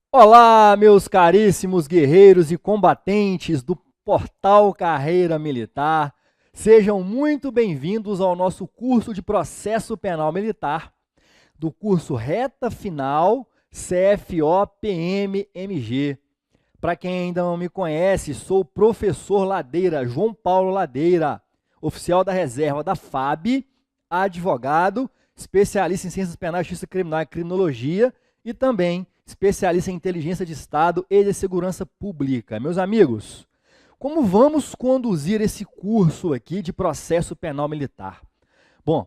Olá, meus caríssimos guerreiros e combatentes do Portal Carreira Militar. Sejam muito bem-vindos ao nosso curso de Processo Penal Militar, do curso Reta Final CFO-PM-MG. Para quem ainda não me conhece, sou o professor Ladeira, João Paulo Ladeira, oficial da reserva da FAB, advogado, especialista em ciências penais, justiça criminal e criminologia e também especialista em inteligência de Estado e de segurança pública. Meus amigos, como vamos conduzir esse curso aqui de processo penal militar? Bom,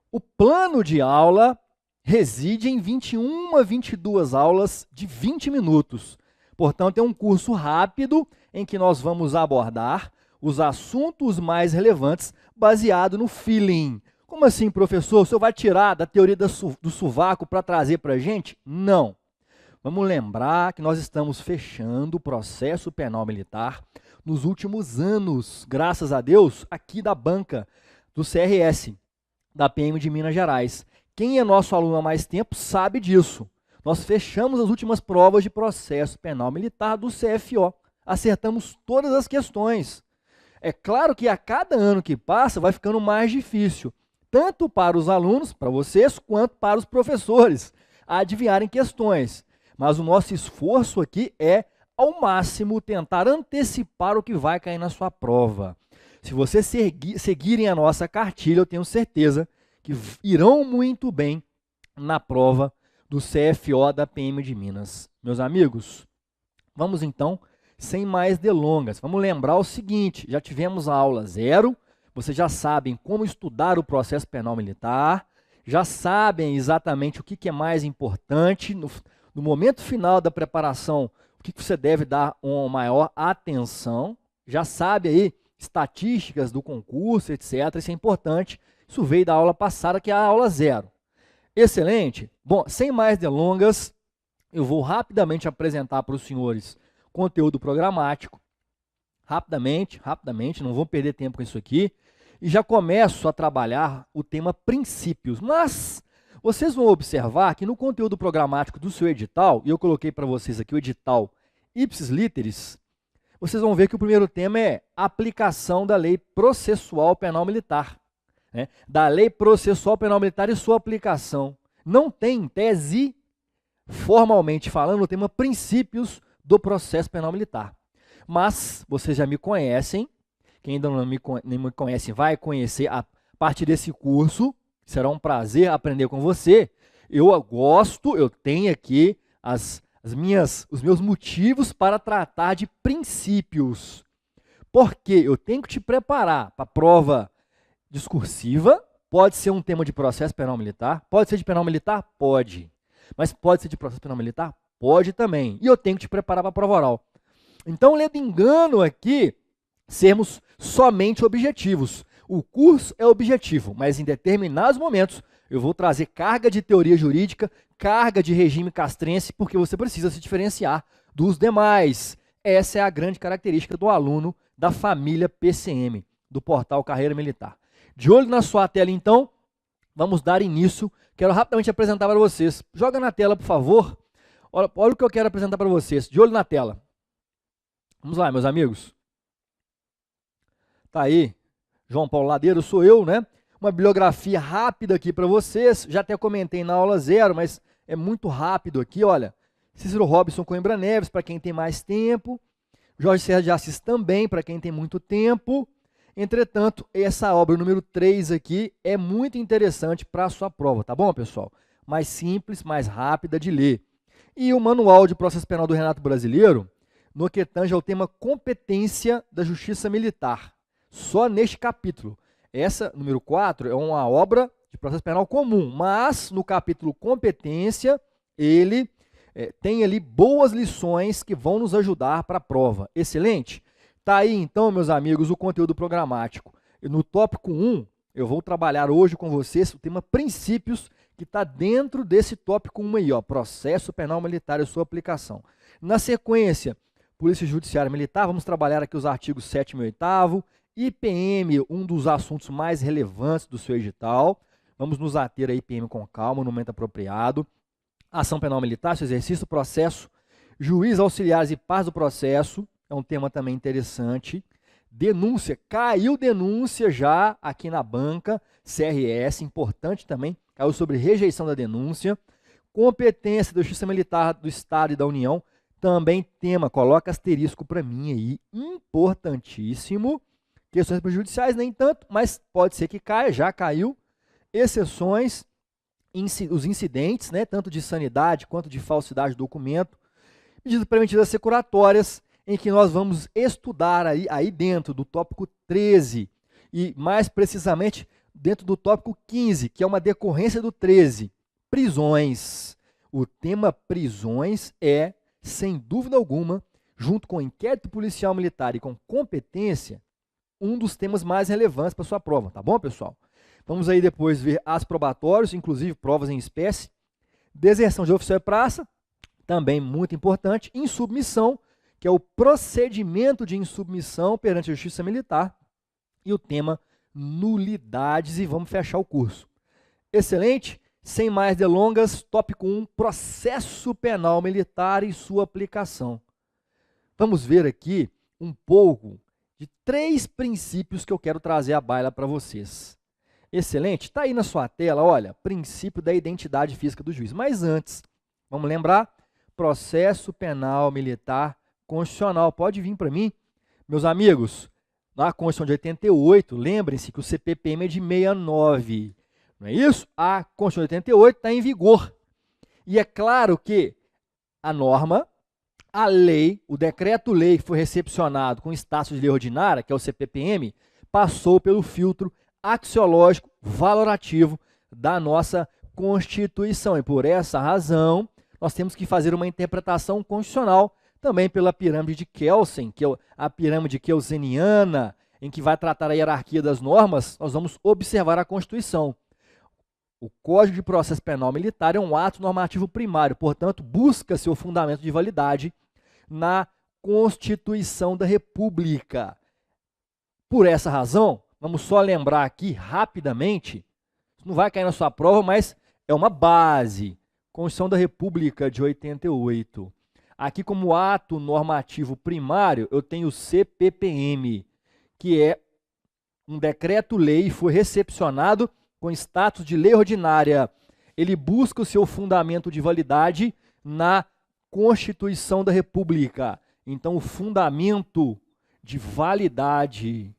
o plano de aula reside em 21 a 22 aulas de 20 minutos. Portanto, é um curso rápido em que nós vamos abordar os assuntos mais relevantes baseado no feeling. Como assim, professor? O senhor vai tirar da teoria do sovaco para trazer para a gente? Não. Vamos lembrar que nós estamos fechando o processo penal militar nos últimos anos, graças a Deus, aqui da banca do CRS, da PM de Minas Gerais. Quem é nosso aluno há mais tempo sabe disso. Nós fechamos as últimas provas de processo penal militar do CFO. Acertamos todas as questões. É claro que a cada ano que passa vai ficando mais difícil, tanto para os alunos, para vocês, quanto para os professores, a adivinharem questões. Mas o nosso esforço aqui é, ao máximo, tentar antecipar o que vai cair na sua prova. Se vocês seguirem a nossa cartilha, eu tenho certeza que irão muito bem na prova do CFO da PM de Minas. Meus amigos, vamos então, sem mais delongas, vamos lembrar o seguinte, já tivemos a aula 0, vocês já sabem como estudar o processo penal militar, já sabem exatamente o que é mais importante no momento final da preparação, o que você deve dar uma maior atenção, já sabe aí estatísticas do concurso, etc. Isso é importante, isso veio da aula passada, que é a aula 0. Excelente? Bom, sem mais delongas, eu vou rapidamente apresentar para os senhores conteúdo programático, rapidamente, não vou perder tempo com isso aqui, e já começo a trabalhar o tema princípios, mas vocês vão observar que no conteúdo programático do seu edital, e eu coloquei para vocês aqui o edital Ipsis Literis, vocês vão ver que o primeiro tema é aplicação da Lei Processual Penal Militar. Né? Da Lei Processual Penal Militar e sua aplicação. Não tem, em tese, formalmente falando, o tema princípios do processo penal militar. Mas vocês já me conhecem, quem ainda não me conhece vai conhecer a partir desse curso. Será um prazer aprender com você. Eu tenho aqui os meus motivos para tratar de princípios. Porque eu tenho que te preparar para a prova discursiva, pode ser um tema de processo penal militar, pode ser de penal militar? Pode. Mas pode ser de processo penal militar? Pode também. E eu tenho que te preparar para a prova oral. Então, lendo engano aqui, sermos somente objetivos. O curso é objetivo, mas em determinados momentos eu vou trazer carga de teoria jurídica, carga de regime castrense, porque você precisa se diferenciar dos demais. Essa é a grande característica do aluno da família PCM, do Portal Carreira Militar. De olho na sua tela, então, vamos dar início. Quero rapidamente apresentar para vocês. Joga na tela, por favor. Olha o que eu quero apresentar para vocês. De olho na tela. Vamos lá, meus amigos. Tá aí, João Paulo Ladeiro, sou eu, né? Uma bibliografia rápida aqui para vocês. Já até comentei na aula 0, mas é muito rápido aqui, olha. Cícero Robson Coimbra Neves, para quem tem mais tempo. Jorge Serra de Assis também, para quem tem muito tempo. Entretanto, essa obra número 3 aqui é muito interessante para a sua prova, tá bom, pessoal? Mais simples, mais rápida de ler. E o Manual de Processo Penal do Renato Brasileiro, no que tange ao tema competência da Justiça Militar. Só neste capítulo. Essa, número 4, é uma obra de processo penal comum, mas no capítulo competência, ele tem ali boas lições que vão nos ajudar para a prova. Excelente? Tá aí, então, meus amigos, o conteúdo programático. No tópico 1, eu vou trabalhar hoje com vocês o tema princípios, que está dentro desse tópico 1 aí, ó, processo penal militar e sua aplicação. Na sequência, Polícia Judiciária Militar, vamos trabalhar aqui os artigos 7º e 8º, IPM, um dos assuntos mais relevantes do seu edital. Vamos nos ater a IPM com calma, no momento apropriado. Ação penal militar, seu exercício, processo Juiz, auxiliares e pares do processo, é um tema também interessante. Denúncia, caiu denúncia já aqui na banca, CRS, importante também, caiu sobre rejeição da denúncia. Competência da Justiça Militar do Estado e da União, também tema, coloca asterisco para mim aí, importantíssimo. Questões prejudiciais, nem tanto, mas pode ser que caia, já caiu. Exceções, os incidentes, né, tanto de sanidade quanto de falsidade de documento. Medidas preventivas securatórias, em que nós vamos estudar aí dentro do tópico 13, e mais precisamente dentro do tópico 15, que é uma decorrência do 13, prisões. O tema prisões é, sem dúvida alguma, junto com inquérito policial militar e com competência, um dos temas mais relevantes para a sua prova, tá bom, pessoal? Vamos aí depois ver as probatórios, inclusive provas em espécie, deserção de oficial de praça, também muito importante, insubmissão, que é o procedimento de insubmissão perante a Justiça Militar, e o tema nulidades, e vamos fechar o curso. Excelente? Sem mais delongas, tópico 1, processo penal militar e sua aplicação. Vamos ver aqui um pouco de 3 princípios que eu quero trazer à baila para vocês. Excelente? Está aí na sua tela, olha, princípio da identidade física do juiz. Mas antes, vamos lembrar, processo penal militar constitucional. Pode vir para mim. Meus amigos, na Constituição de 88, lembrem-se que o CPPM é de 69. Não é isso? A Constituição de 88 está em vigor. E é claro que a norma, a lei, o decreto-lei que foi recepcionado com status de lei ordinária, que é o CPPM, passou pelo filtro axiológico valorativo da nossa Constituição. E por essa razão, nós temos que fazer uma interpretação constitucional também pela pirâmide de Kelsen, que é a pirâmide kelseniana, em que vai tratar a hierarquia das normas. Nós vamos observar a Constituição. O Código de Processo Penal Militar é um ato normativo primário, portanto, busca seu fundamento de validade na Constituição da República. Por essa razão, vamos só lembrar aqui rapidamente, não vai cair na sua prova, mas é uma base. Constituição da República de 88. Aqui, como ato normativo primário, eu tenho o CPPM, que é um decreto-lei, foi recepcionado com status de lei ordinária. Ele busca o seu fundamento de validade na Constituição da República. Então, o fundamento de validade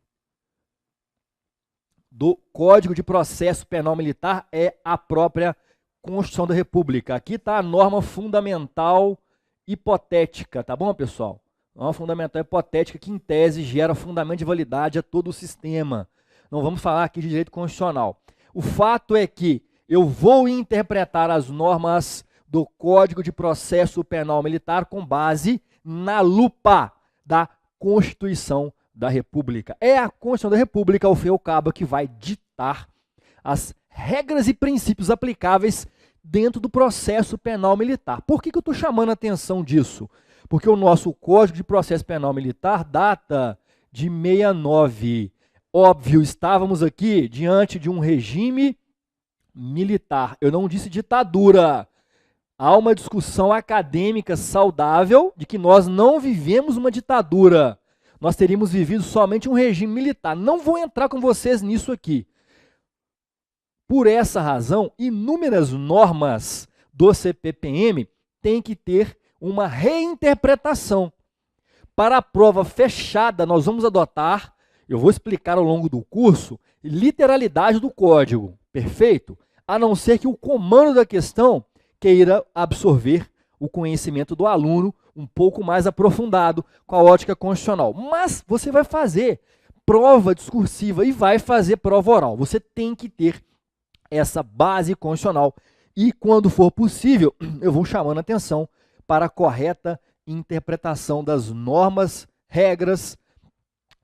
do Código de Processo Penal Militar é a própria Constituição da República. Aqui está a norma fundamental hipotética, tá bom, pessoal? Norma fundamental hipotética que, em tese, gera fundamento de validade a todo o sistema. Não vamos falar aqui de direito constitucional. O fato é que eu vou interpretar as normas do Código de Processo Penal Militar com base na lupa da Constituição da República. É a Constituição da República, ao fim e ao cabo, que vai ditar as regras e princípios aplicáveis dentro do processo penal militar. Por que eu estou chamando a atenção disso? Porque o nosso Código de Processo Penal Militar data de 69. Óbvio, estávamos aqui diante de um regime militar. Eu não disse ditadura. Há uma discussão acadêmica saudável de que nós não vivemos uma ditadura. Nós teríamos vivido somente um regime militar. Não vou entrar com vocês nisso aqui. Por essa razão, inúmeras normas do CPPM têm que ter uma reinterpretação. Para a prova fechada, nós vamos adotar, eu vou explicar ao longo do curso, literalidade do código, perfeito? A não ser que o comando da questão queira absorver o conhecimento do aluno um pouco mais aprofundado com a ótica constitucional. Mas você vai fazer prova discursiva e vai fazer prova oral. Você tem que ter essa base constitucional. E, quando for possível, eu vou chamando a atenção para a correta interpretação das normas, regras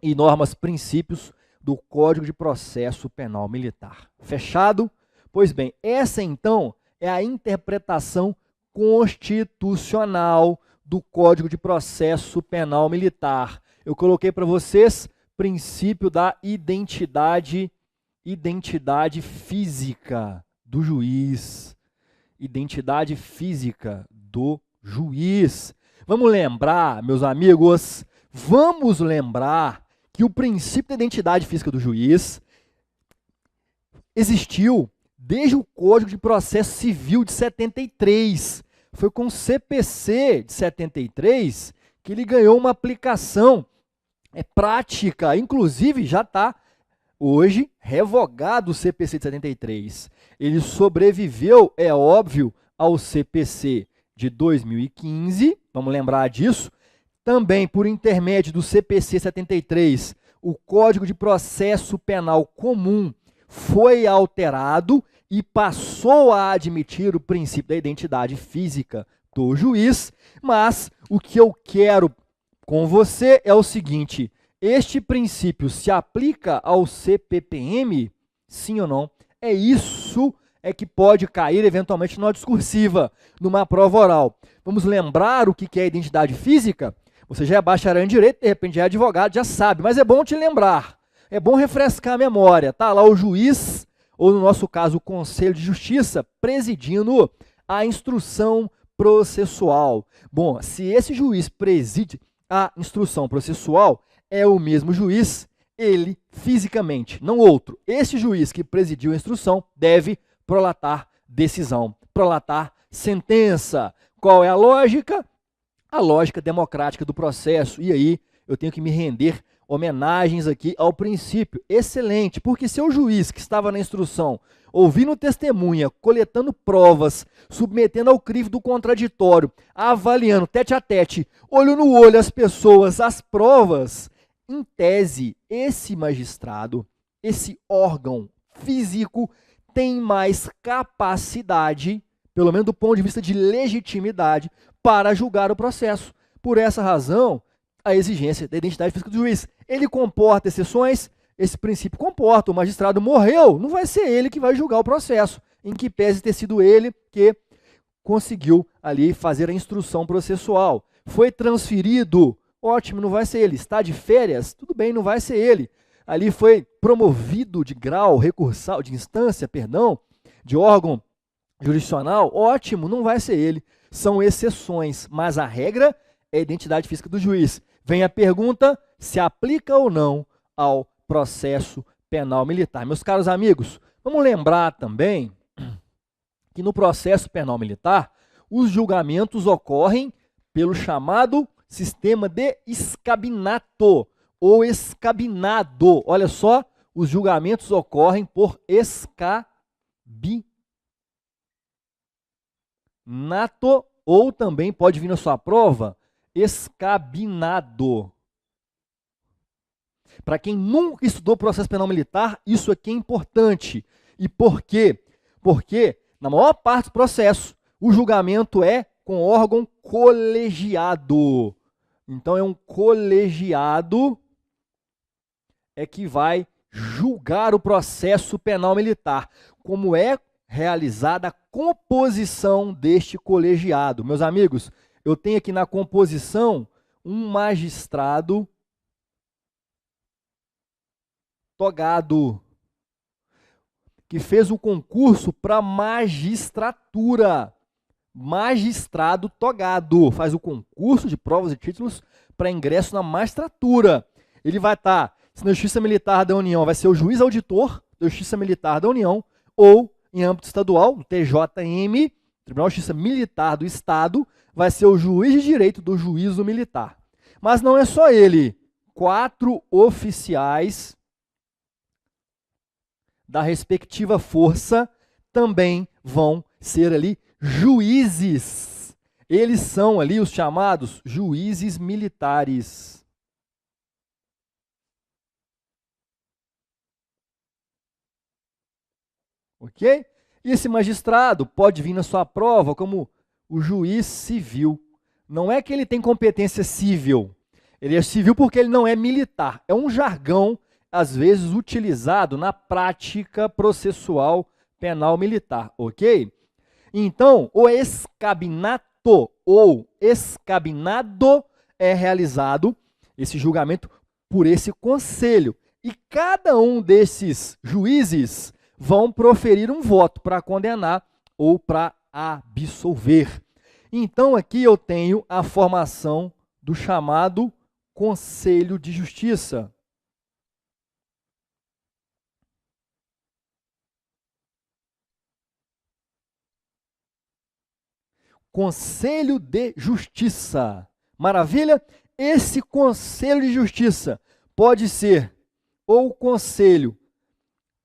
e normas, princípios do Código de Processo Penal Militar. Fechado? Pois bem, essa então é a interpretação constitucional do Código de Processo Penal Militar. Eu coloquei para vocês princípio da identidade física do juiz. Identidade física do juiz. Vamos lembrar, meus amigos, vamos lembrar que o princípio da identidade física do juiz existiu desde o Código de Processo Civil de 73. Foi com o CPC de 73 que ele ganhou uma aplicação prática. Inclusive, já está hoje revogado o CPC de 73. Ele sobreviveu, é óbvio, ao CPC de 2015, vamos lembrar disso. Também, por intermédio do CPC 73, o Código de Processo Penal Comum foi alterado e passou a admitir o princípio da identidade física do juiz, mas o que eu quero com você é o seguinte: este princípio se aplica ao CPPM? Sim ou não? É isso que pode cair eventualmente numa discursiva, numa prova oral. Vamos lembrar o que é identidade física? Você já é bacharel em direito, de repente já é advogado, já sabe, mas é bom te lembrar, é bom refrescar a memória. Tá lá o juiz, ou no nosso caso o Conselho de Justiça, presidindo a instrução processual. Bom, se esse juiz preside a instrução processual, é o mesmo juiz, ele fisicamente, não outro. Esse juiz que presidiu a instrução deve prolatar decisão, prolatar sentença. Qual é a lógica? A lógica democrática do processo. E aí eu tenho que me render homenagens aqui ao princípio. Excelente, porque se o juiz que estava na instrução, ouvindo testemunha, coletando provas, submetendo ao crivo do contraditório, avaliando tete a tete, olho no olho as pessoas, as provas, em tese, esse magistrado, esse órgão físico, tem mais capacidade, pelo menos do ponto de vista de legitimidade, para julgar o processo. Por essa razão, a exigência da identidade física do juiz. Ele comporta exceções? Esse princípio comporta. O magistrado morreu, não vai ser ele que vai julgar o processo, em que pese ter sido ele que conseguiu ali fazer a instrução processual. Foi transferido, ótimo, não vai ser ele. Está de férias? Tudo bem, não vai ser ele. Ali foi promovido de grau recursal, de instância, perdão, de órgão jurisdicional, ótimo, não vai ser ele. São exceções, mas a regra é a identidade física do juiz. Vem a pergunta, se aplica ou não ao processo penal militar. Meus caros amigos, vamos lembrar também que no processo penal militar, os julgamentos ocorrem pelo chamado sistema de escabinato, ou escabinado. Olha só, os julgamentos ocorrem por escabinato, ou também pode vir na sua prova, escabinado. Para quem nunca estudou processo penal militar, isso aqui é importante. E por quê? Porque, na maior parte dos processos, o julgamento é com órgão colegiado. Então, é um colegiado que vai julgar o processo penal militar. Como é realizada a composição deste colegiado? Meus amigos, eu tenho aqui na composição um magistrado togado, que fez um concurso para magistratura. Magistrado togado, faz o concurso de provas e títulos para ingresso na magistratura. Ele vai estar, se na Justiça Militar da União, vai ser o juiz auditor da Justiça Militar da União, ou em âmbito estadual, o TJM, Tribunal de Justiça Militar do Estado, vai ser o juiz de direito do juízo militar. Mas não é só ele. 4 oficiais da respectiva força também vão ser ali juízes. Eles são ali os chamados juízes militares. Ok? E esse magistrado pode vir na sua prova como o juiz civil. Não é que ele tem competência civil. Ele é civil porque ele não é militar. É um jargão, às vezes, utilizado na prática processual penal militar. Ok? Então, o escabinato ou escabinado é realizado, esse julgamento, por esse conselho. E cada um desses juízes vão proferir um voto para condenar ou para absolver. Então, aqui eu tenho a formação do chamado Conselho de Justiça. Conselho de Justiça. Maravilha? Esse Conselho de Justiça pode ser ou Conselho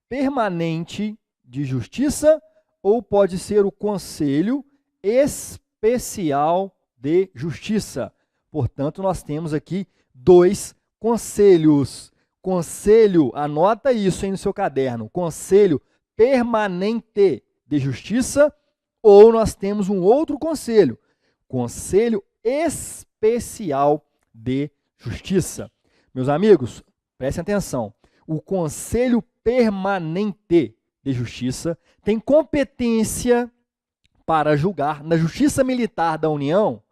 Permanente de Justiça ou pode ser o Conselho Especial de Justiça. Portanto, nós temos aqui 2 conselhos. Conselho, anota isso aí no seu caderno, Conselho Permanente de Justiça, ou nós temos um outro conselho, Conselho Especial de Justiça. Meus amigos, prestem atenção, o Conselho Permanente de Justiça tem competência para julgar na Justiça Militar da União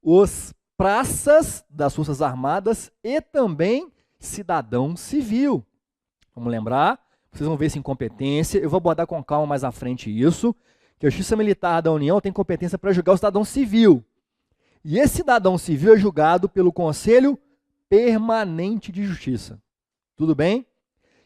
os praças das Forças Armadas e também cidadão civil. Vamos lembrar? Vocês vão ver essa incompetência. Eu vou abordar com calma mais à frente isso, que a Justiça Militar da União tem competência para julgar o cidadão civil. E esse cidadão civil é julgado pelo Conselho Permanente de Justiça. Tudo bem?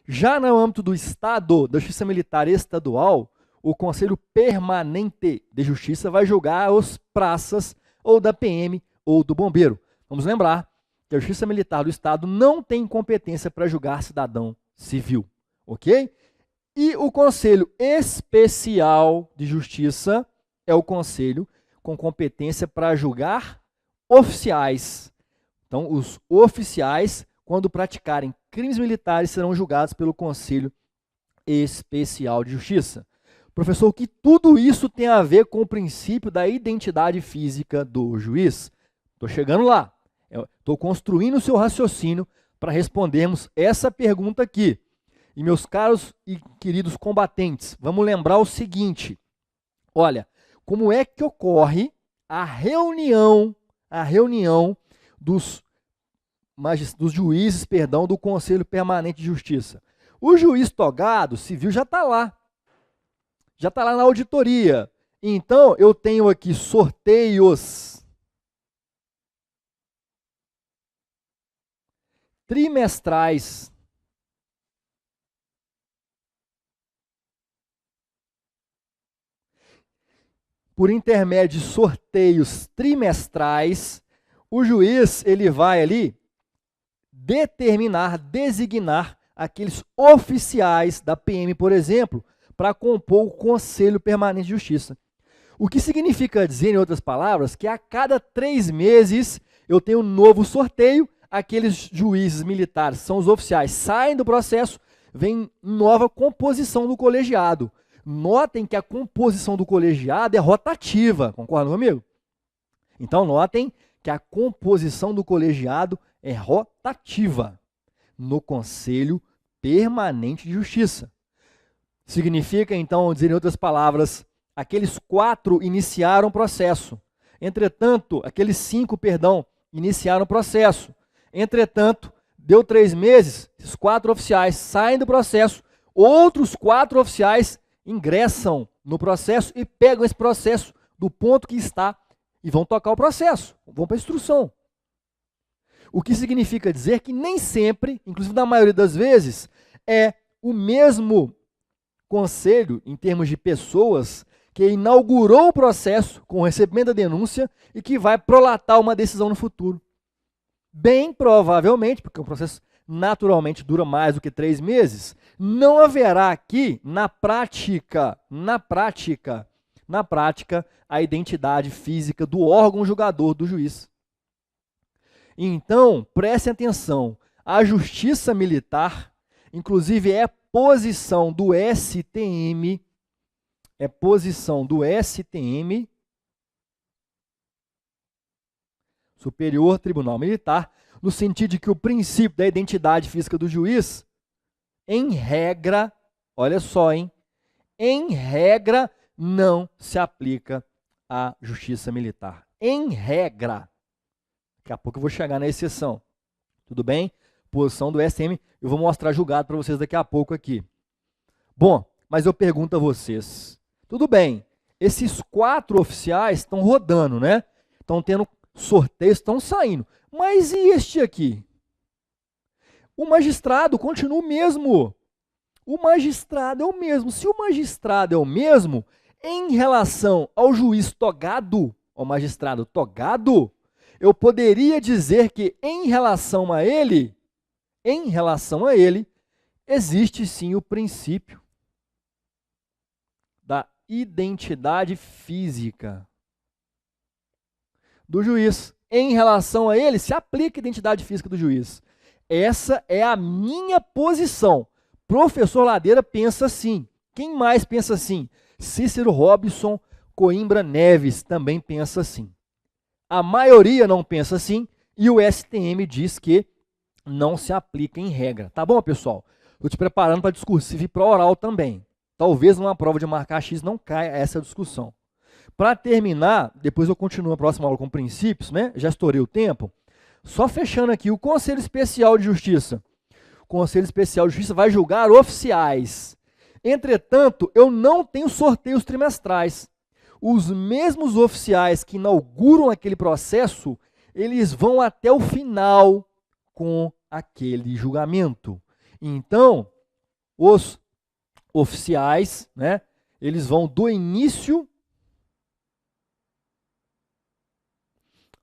Já no âmbito do Estado, da Justiça Militar Estadual, o Conselho Permanente de Justiça vai julgar os praças ou da PM ou do bombeiro. Vamos lembrar que a Justiça Militar do Estado não tem competência para julgar cidadão civil, ok? E o Conselho Especial de Justiça é o conselho com competência para julgar oficiais. Então, os oficiais, quando praticarem crimes militares, serão julgados pelo Conselho Especial de Justiça. Professor, o que tudo isso tem a ver com o princípio da identidade física do juiz? Estou chegando lá. Estou construindo o seu raciocínio para respondermos essa pergunta aqui. E meus caros e queridos combatentes, vamos lembrar o seguinte. Olha, como é que ocorre a reunião dos juízes, do Conselho Permanente de Justiça? O juiz togado civil já está lá na auditoria. Então, eu tenho aqui sorteios trimestrais. Por intermédio de sorteios trimestrais, o juiz ele vai ali designar aqueles oficiais da PM, por exemplo, para compor o Conselho Permanente de Justiça. O que significa dizer, em outras palavras, que a cada 3 meses eu tenho um novo sorteio, aqueles juízes militares, são os oficiais, saem do processo, vem nova composição do colegiado. Notem que a composição do colegiado é rotativa, concordam comigo? Então, notem que a composição do colegiado é rotativa no Conselho Permanente de Justiça. Significa, então, dizer em outras palavras, aqueles 4 iniciaram o processo. Entretanto, aqueles 5, iniciaram o processo. Entretanto, deu 3 meses, esses 4 oficiais saem do processo, outros 4 oficiais ingressam no processo e pegam esse processo do ponto que está e vão tocar o processo, vão para a instrução. O que significa dizer que nem sempre, inclusive na maioria das vezes, é o mesmo conselho, em termos de pessoas, que inaugurou o processo com o recebimento da denúncia e que vai prolatar uma decisão no futuro. Bem provavelmente, porque o processo naturalmente dura mais do que 3 meses, não haverá aqui, na prática, a identidade física do órgão julgador do juiz. Então, prestem atenção, a Justiça Militar, inclusive é posição do STM, Superior Tribunal Militar, no sentido de que o princípio da identidade física do juiz, em regra, olha só, em regra, não se aplica à Justiça Militar. Em regra. Daqui a pouco eu vou chegar na exceção. Tudo bem? Posição do STM, eu vou mostrar julgado para vocês daqui a pouco aqui. Bom, mas eu pergunto a vocês, tudo bem, esses 4 oficiais estão rodando, né? Estão tendo sorteios, estão saindo. Mas e este aqui? O magistrado continua o mesmo. O magistrado é o mesmo. Se o magistrado é o mesmo, em relação ao juiz togado, ao magistrado togado, eu poderia dizer que em relação a ele, existe sim o princípio da identidade física do juiz. Em relação a ele, se aplica a identidade física do juiz. Essa é a minha posição. Professor Ladeira pensa assim. Quem mais pensa assim? Cícero Robson Coimbra Neves também pensa assim. A maioria não pensa assim e o STM diz que não se aplica em regra. Tá bom, pessoal? Estou te preparando para discursivo e para oral também. Talvez numa prova de marcar X não caia essa discussão. Para terminar, depois eu continuo a próxima aula com princípios, né? Já estourei o tempo. Só fechando aqui, o Conselho Especial de Justiça. O Conselho Especial de Justiça vai julgar oficiais. Entretanto, eu não tenho sorteios trimestrais. Os mesmos oficiais que inauguram aquele processo, eles vão até o final com aquele julgamento. Então, os oficiais, né, eles vão do início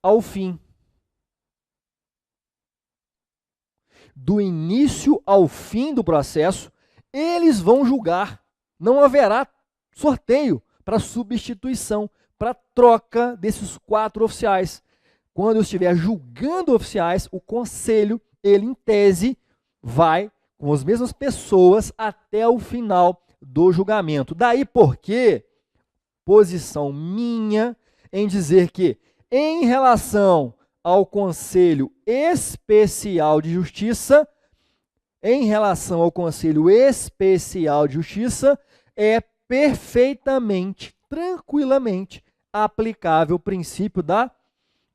ao fim. Do início ao fim do processo, eles vão julgar. Não haverá sorteio para substituição, para troca desses 4 oficiais. Quando eu estiver julgando oficiais, o conselho, ele em tese, vai com as mesmas pessoas até o final do julgamento. Daí porque, posição minha em dizer que, em relação ao Conselho Especial de Justiça, é perfeitamente, tranquilamente aplicável o princípio da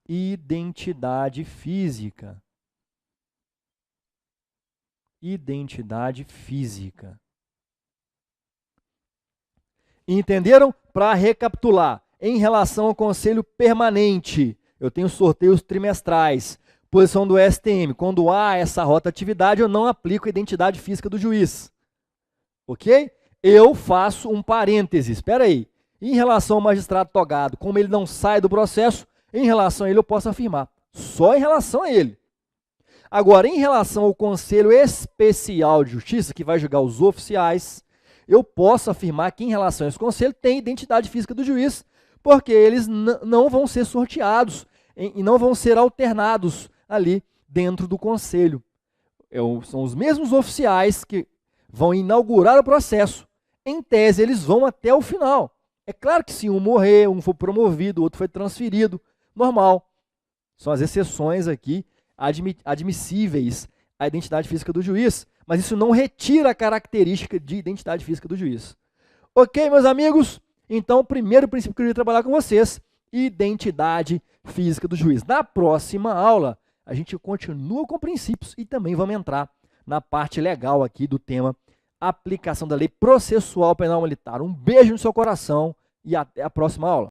identidade física. Identidade física. Entenderam? Para recapitular, em relação ao Conselho Permanente, eu tenho sorteios trimestrais. Posição do STM, quando há essa rotatividade, eu não aplico a identidade física do juiz. Ok? Eu faço um parênteses. Espera aí. Em relação ao magistrado togado, como ele não sai do processo, em relação a ele eu posso afirmar. Só em relação a ele. Agora, em relação ao Conselho Especial de Justiça, que vai julgar os oficiais, eu posso afirmar que em relação a esse conselho tem identidade física do juiz, porque eles não vão ser sorteados e não vão ser alternados ali dentro do conselho. São os mesmos oficiais que vão inaugurar o processo. Em tese, eles vão até o final. É claro que se um morrer, um for promovido, o outro foi transferido, normal. São as exceções aqui admissíveis à identidade física do juiz, mas isso não retira a característica de identidade física do juiz. Ok, meus amigos? Então, o primeiro princípio que eu queria trabalhar com vocês, identidade física do juiz. Na próxima aula, a gente continua com princípios e também vamos entrar na parte legal aqui do tema aplicação da lei processual penal militar. Um beijo no seu coração e até a próxima aula.